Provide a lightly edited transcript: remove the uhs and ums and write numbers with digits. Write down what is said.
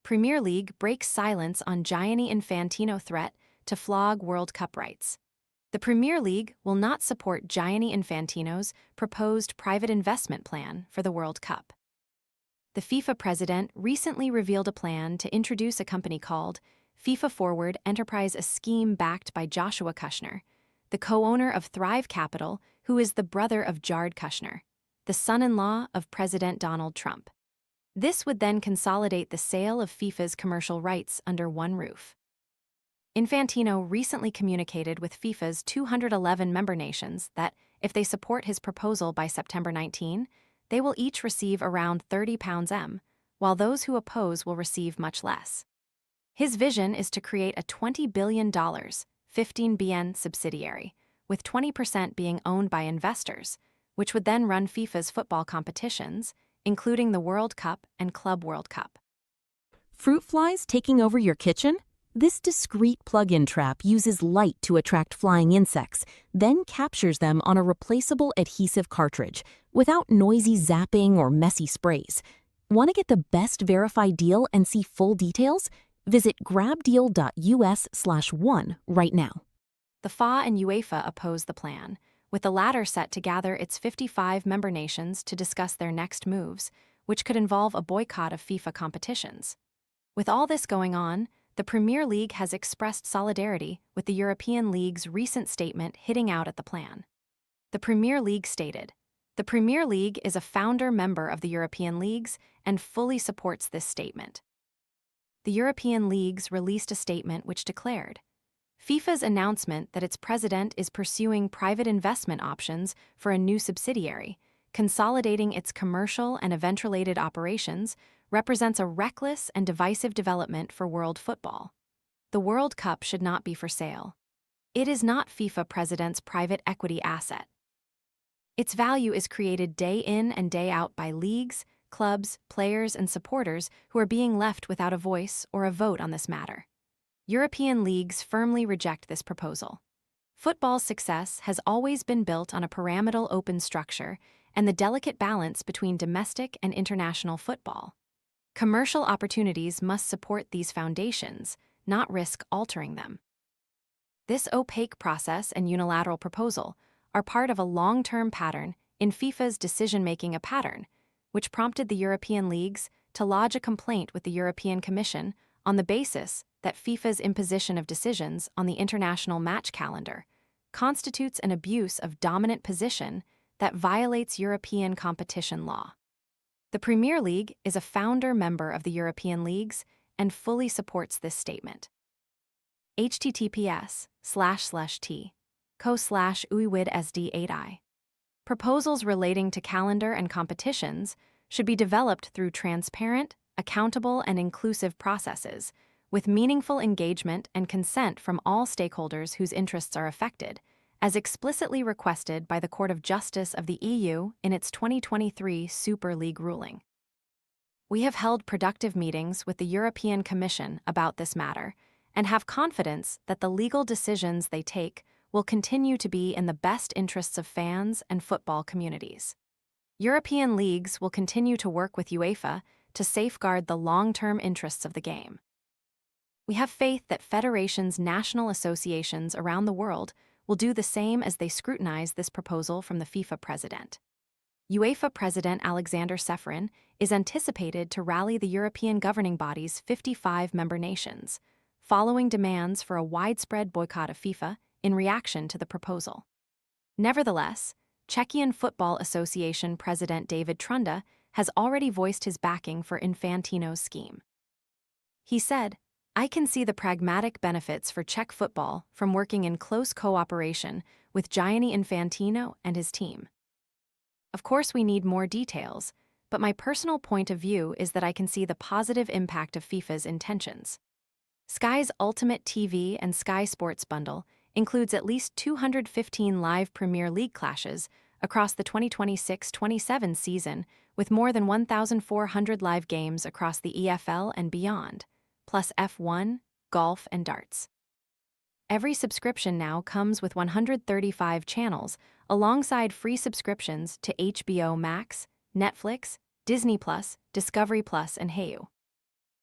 Premier League breaks silence on Gianni Infantino threat to flog World Cup rights. The Premier League will not support Gianni Infantino's proposed private investment plan for the World Cup. The FIFA president recently revealed a plan to introduce a company called FIFA Forward Enterprise, a scheme backed by Joshua Kushner, the co-owner of Thrive Capital, who is the brother of Jared Kushner, the son-in-law of President Donald Trump. This would then consolidate the sale of FIFA's commercial rights under one roof. Infantino recently communicated with FIFA's 211 member nations that, if they support his proposal by September 19, they will each receive around £30 while those who oppose will receive much less. His vision is to create a $20 billion, 15 billion subsidiary, with 20% being owned by investors, which would then run FIFA's football competitions, including the World Cup and Club World Cup. Fruit flies taking over your kitchen? This discreet plug-in trap uses light to attract flying insects, then captures them on a replaceable adhesive cartridge, without noisy zapping or messy sprays. Want to get the best verified deal and see full details? Visit grabdeal.us/one right now. The FA and UEFA oppose the plan, with the latter set to gather its 55 member nations to discuss their next moves, which could involve a boycott of FIFA competitions. With all this going on, the Premier League has expressed solidarity with the European League's recent statement hitting out at the plan. The Premier League stated, "The Premier League is a founder member of the European Leagues and fully supports this statement." The European Leagues released a statement which declared, FIFA's announcement that its president is pursuing private investment options for a new subsidiary, consolidating its commercial and event-related operations, represents a reckless and divisive development for world football. The World Cup should not be for sale. It is not FIFA president's private equity asset. Its value is created day in and day out by leagues, clubs, players, and supporters who are being left without a voice or a vote on this matter. European leagues firmly reject this proposal. Football's success has always been built on a pyramidal open structure and the delicate balance between domestic and international football. Commercial opportunities must support these foundations, not risk altering them. This opaque process and unilateral proposal are part of a long-term pattern in FIFA's decision-making, a pattern which prompted the European leagues to lodge a complaint with the European Commission on the basis that FIFA's imposition of decisions on the international match calendar constitutes an abuse of dominant position that violates European competition law. The Premier League is a founder member of the European Leagues and fully supports this statement. https://t:/uiwid-sd8i. Proposals relating to calendar and competitions should be developed through transparent, accountable, and inclusive processes, with meaningful engagement and consent from all stakeholders whose interests are affected, as explicitly requested by the Court of Justice of the EU in its 2023 Super League ruling. We have held productive meetings with the European Commission about this matter and have confidence that the legal decisions they take will continue to be in the best interests of fans and football communities. European leagues will continue to work with UEFA to safeguard the long-term interests of the game. We have faith that federations' national associations around the world will do the same as they scrutinize this proposal from the FIFA president. UEFA President Alexander Ceferin is anticipated to rally the European governing body's 55 member nations, following demands for a widespread boycott of FIFA in reaction to the proposal. Nevertheless, Czechian Football Association President David Trunda has already voiced his backing for Infantino's scheme. He said, "I can see the pragmatic benefits for Czech football from working in close cooperation with Gianni Infantino and his team. Of course, we need more details, but my personal point of view is that I can see the positive impact of FIFA's intentions." Sky's Ultimate TV and Sky Sports bundle includes at least 215 live Premier League clashes across the 2026-27 season, with more than 1,400 live games across the EFL and beyond, plus F1, golf, and darts. Every subscription now comes with 135 channels, alongside free subscriptions to HBO Max, Netflix, Disney+, Discovery+, and Hayu.